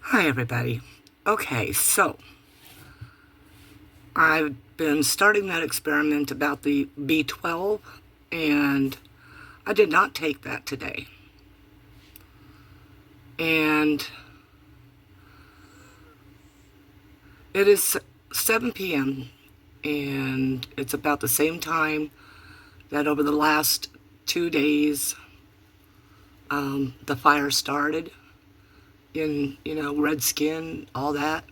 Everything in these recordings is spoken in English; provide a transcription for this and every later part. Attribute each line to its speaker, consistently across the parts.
Speaker 1: Hi, everybody. Okay, so I've been starting that experiment about the B12, and I did not take that today. And it is 7 p.m., and it's about the same time that over the last 2 days, the fire started in, red skin, all that.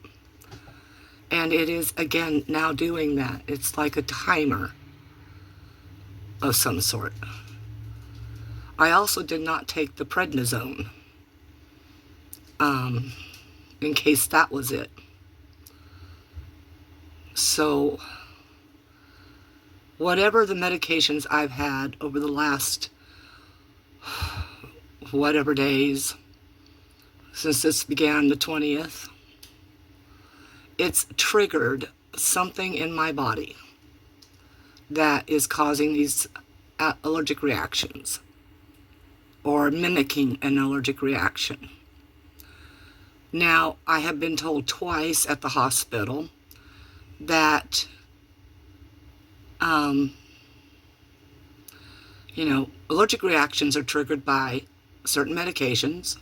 Speaker 1: And it is again now doing that. It's like a timer of some sort. I also did not take the prednisone, in case that was it. So, whatever the medications I've had over the last whatever days since this began the 20th, it's triggered something in my body that is causing these allergic reactions or mimicking an allergic reaction. Now, I have been told twice at the hospital that, allergic reactions are triggered by certain medications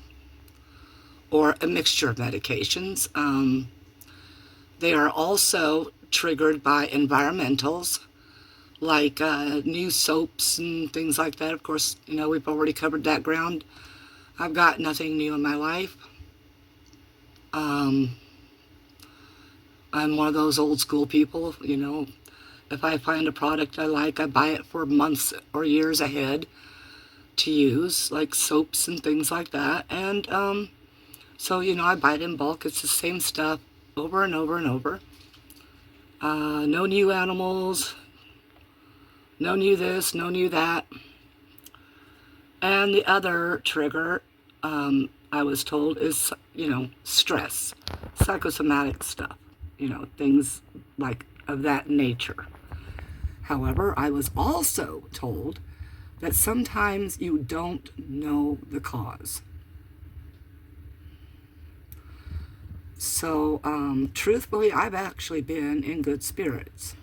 Speaker 1: or a mixture of medications. They are also triggered by environmentals like new soaps and things like that. Of course, we've already covered that ground. I've got nothing new in my life. I'm one of those old school people, if I find a product I like, I buy it for months or years ahead to use, like soaps and things like that. And so, I buy it in bulk. It's the same stuff over and over and over. No new animals, no new this, no new that. And the other trigger, I was told, is, stress, psychosomatic stuff, things like of that nature. However, I was also told that sometimes you don't know the cause. So, truthfully, I've actually been in good spirits.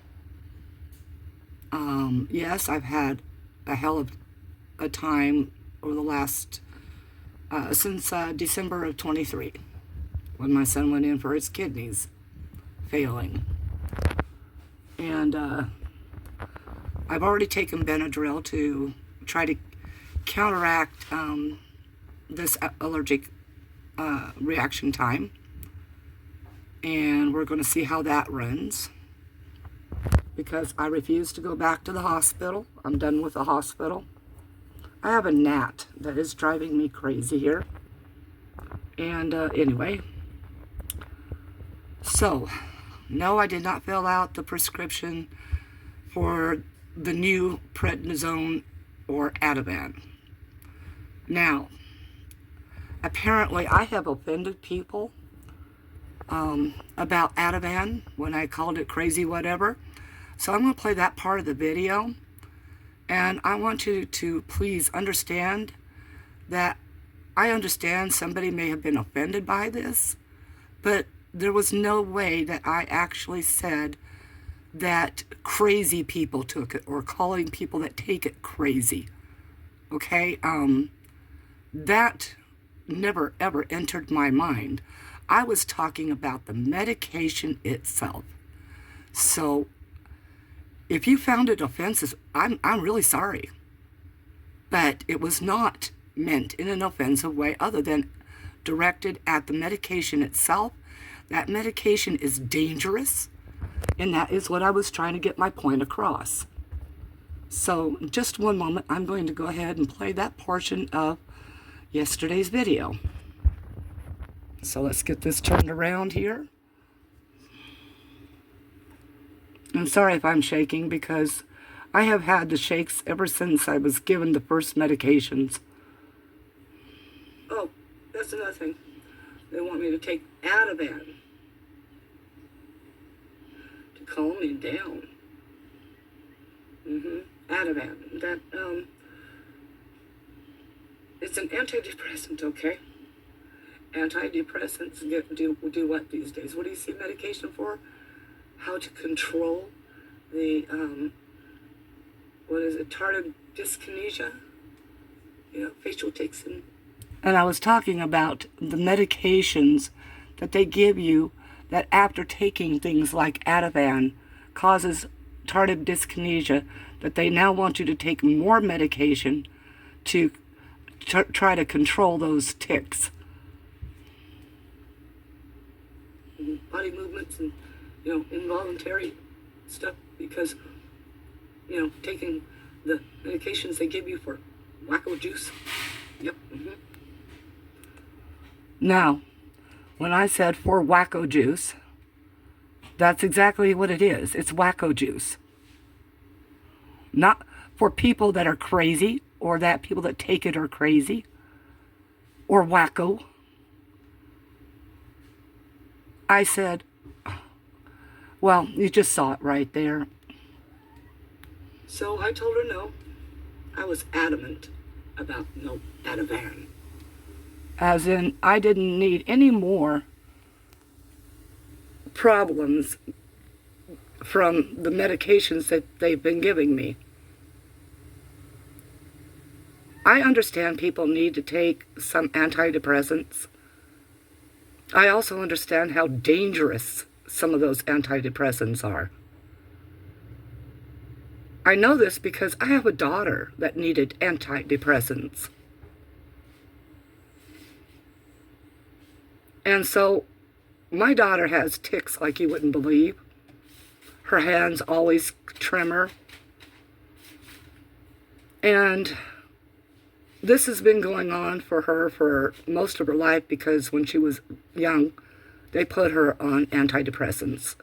Speaker 1: Yes, I've had a hell of a time over the last, since December of 23, when my son went in for his kidneys failing. And I've already taken Benadryl to try to counteract this allergic reaction time. And we're going to see how that runs, because I refuse to go back to the hospital. I'm done with the hospital. I have a gnat that is driving me crazy here. And anyway, so no, I did not fill out the prescription for the new prednisone or Ativan. Now, apparently I have offended people about Ativan when I called it crazy whatever. So I'm going to play that part of the video. And I want you to please understand that I understand somebody may have been offended by this, but there was no way that I actually said that crazy people took it, or calling people that take it crazy. Okay? That never ever entered my mind. I was talking about the medication itself. So if you found it offensive, I'm really sorry. But it was not meant in an offensive way other than directed at the medication itself. That medication is dangerous, and that is what I was trying to get my point across. So just one moment, I'm going to go ahead and play that portion of yesterday's video. So let's get this turned around here. I'm sorry if I'm shaking, because I have had the shakes ever since I was given the first medications. Oh, that's another thing. They want me to take Ativan to calm me down. Ativan. That, it's an antidepressant, okay? Antidepressants do what these days? What do you see medication for? How to control the, tardive dyskinesia? Facial tics. And I was talking about the medications that they give you that after taking things like Ativan causes tardive dyskinesia, that they now want you to take more medication to try to control those tics. Body movements and, involuntary stuff because, taking the medications they give you for wacko juice. Yep. Mm-hmm. Now, when I said for wacko juice, that's exactly what it is. It's wacko juice. Not for people that are crazy or that people that take it are crazy or wacko. I said, well, you just saw it right there. So I told her no. I was adamant about no Ativan. As in, I didn't need any more problems from the medications that they've been giving me. I understand people need to take some antidepressants. I also understand how dangerous some of those antidepressants are. I know this because I have a daughter that needed antidepressants. And so my daughter has tics like you wouldn't believe. Her hands always tremor. And this has been going on for her for most of her life because when she was young, they put her on antidepressants.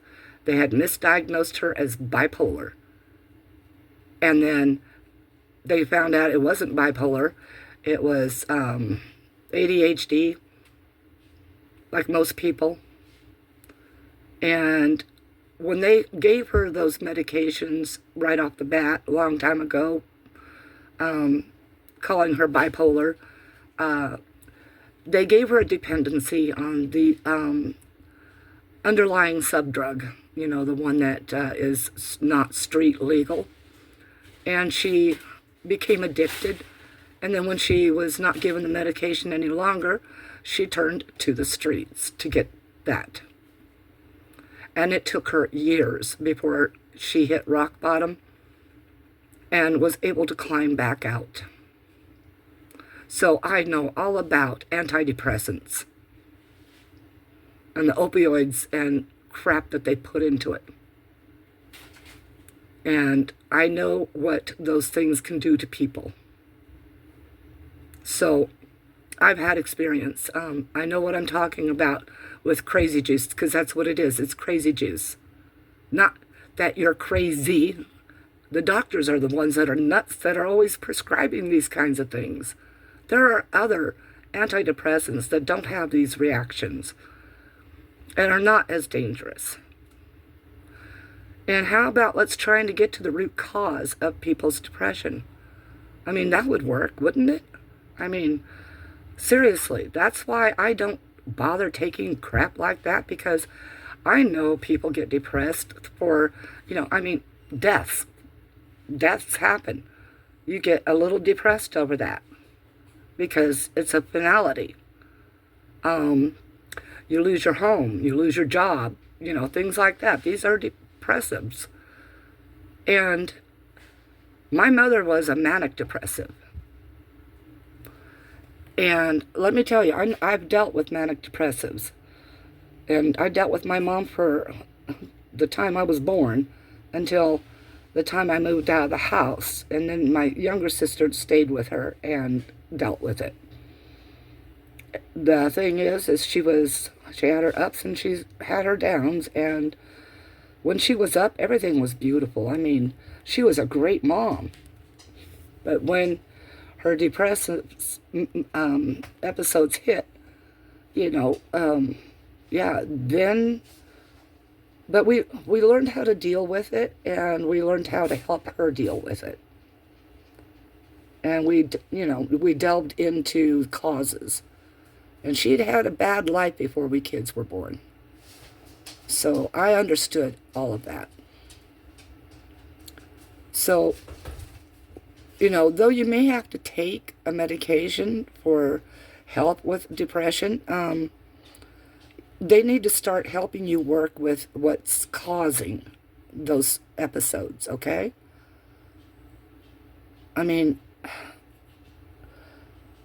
Speaker 1: They had misdiagnosed her as bipolar. And then they found out it wasn't bipolar. It was ADHD, like most people. And when they gave her those medications right off the bat, a long time ago, calling her bipolar, they gave her a dependency on the underlying subdrug, the one that is not street legal. And she became addicted. And then when she was not given the medication any longer, she turned to the streets to get that. And it took her years before she hit rock bottom and was able to climb back out. So I know all about antidepressants and the opioids and crap that they put into it. And I know what those things can do to people. So I've had experience. I know what I'm talking about with crazy juice, because that's what it is. It's crazy juice. Not that you're crazy. The doctors are the ones that are nuts that are always prescribing these kinds of things. There are other antidepressants that don't have these reactions and are not as dangerous. And how about let's try to get to the root cause of people's depression? I mean, that would work, wouldn't it? I mean, seriously, that's why I don't bother taking crap like that, because I know people get depressed for, deaths. Deaths happen. You get a little depressed over that because it's a finality. You lose your home, you lose your job, things like that. These are depressives. And my mother was a manic depressive. And let me tell you, I've dealt with manic depressives. And I dealt with my mom for the time I was born until the time I moved out of the house. And then my younger sister stayed with her and dealt with it. The thing is she had her ups and she had her downs. And when she was up, everything was beautiful. I mean, she was a great mom. But when her depressive episodes hit, then, but we learned how to deal with it, and we learned how to help her deal with it. And we delved into causes And she'd had a bad life before we kids were born. So I understood all of that. So, you know, though you may have to take a medication for help with depression, they need to start helping you work with what's causing those episodes, okay? I mean,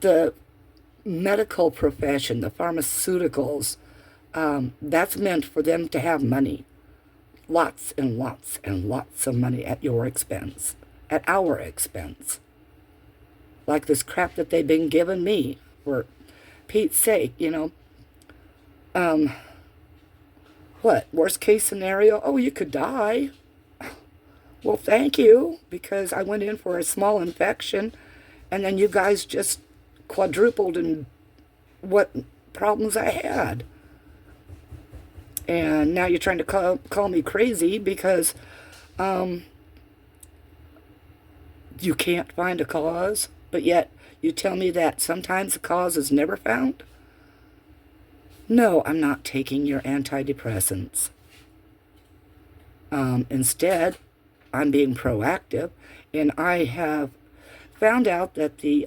Speaker 1: the medical profession, the pharmaceuticals, that's meant for them to have money. Lots and lots and lots of money at your expense, at our expense. Like this crap that they've been giving me, for Pete's sake, you know. What? Worst case scenario? Oh, you could die. Well, thank you, because I went in for a small infection, and then you guys just quadrupled in what problems I had. And now you're trying to call me crazy because you can't find a cause, but yet you tell me that sometimes the cause is never found? No, I'm not taking your antidepressants. Instead, I'm being proactive, and I have found out that the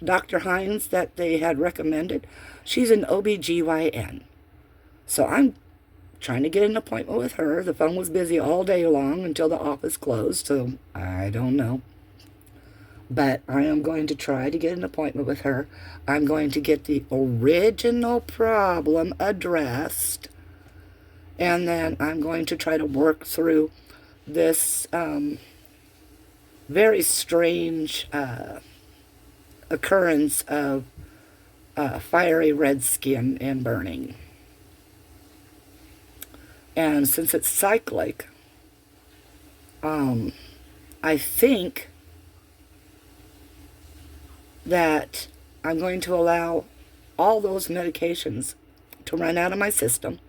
Speaker 1: Dr. Hines that they had recommended, she's an OBGYN. So I'm trying to get an appointment with her. The phone was busy all day long until the office closed, so I don't know. But I am going to try to get an appointment with her. I'm going to get the original problem addressed, and then I'm going to try to work through this very strange occurrence of fiery red skin and burning. And since it's cyclic, I think that I'm going to allow all those medications to run out of my system.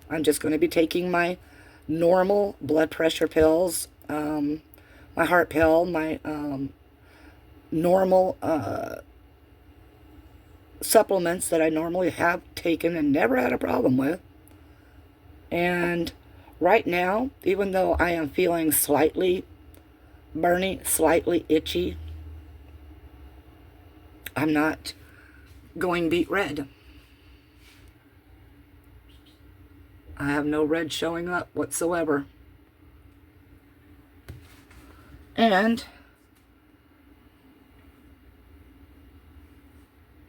Speaker 1: I'm just going to be taking my normal blood pressure pills, my heart pill, my normal supplements that I normally have taken and never had a problem with. And right now, even though I am feeling slightly burny, slightly itchy, I'm not going beet red. I have no red showing up whatsoever. And,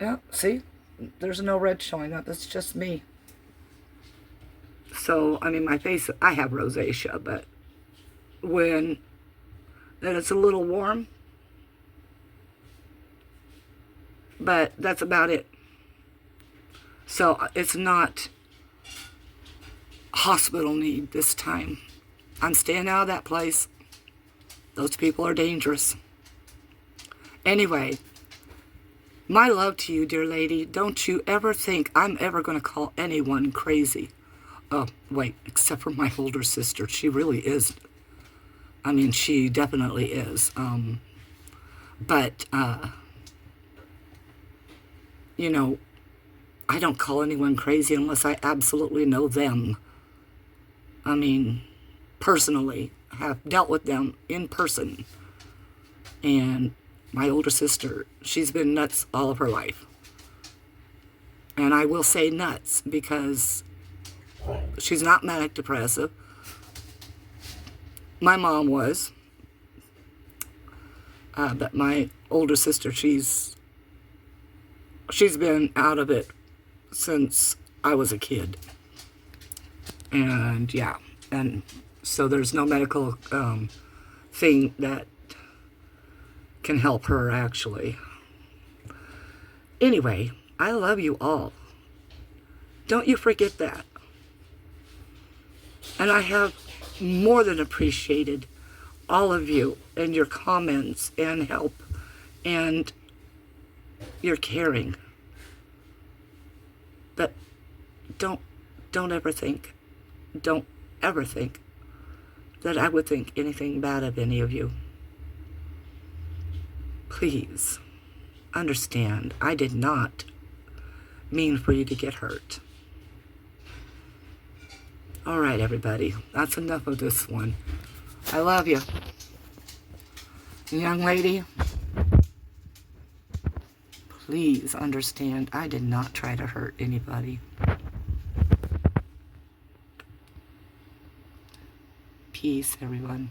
Speaker 1: yeah, see? There's no red showing up. It's just me. So, I mean, my face, I have rosacea, but when it's a little warm, but that's about it. So, it's not hospital need this time. I'm staying out of that place. Those people are dangerous. Anyway, my love to you, dear lady. Don't you ever think I'm ever going to call anyone crazy. Oh, wait, except for my older sister. She really is. I mean, she definitely is. But, you know, I don't call anyone crazy unless I absolutely know them. I mean, personally, have dealt with them in person. And my older sister, she's been nuts all of her life. And I will say nuts because she's not manic depressive. My mom was. But my older sister, she's been out of it since I was a kid. And yeah, and so there's no medical thing that can help her, actually. Anyway, I love you all. Don't you forget that. And I have more than appreciated all of you and your comments and help and your caring. But don't ever think that I would think anything bad of any of you. Please understand, I did not mean for you to get hurt. All right, everybody. That's enough of this one. I love you. Young lady, please understand, I did not try to hurt anybody. Peace, everyone.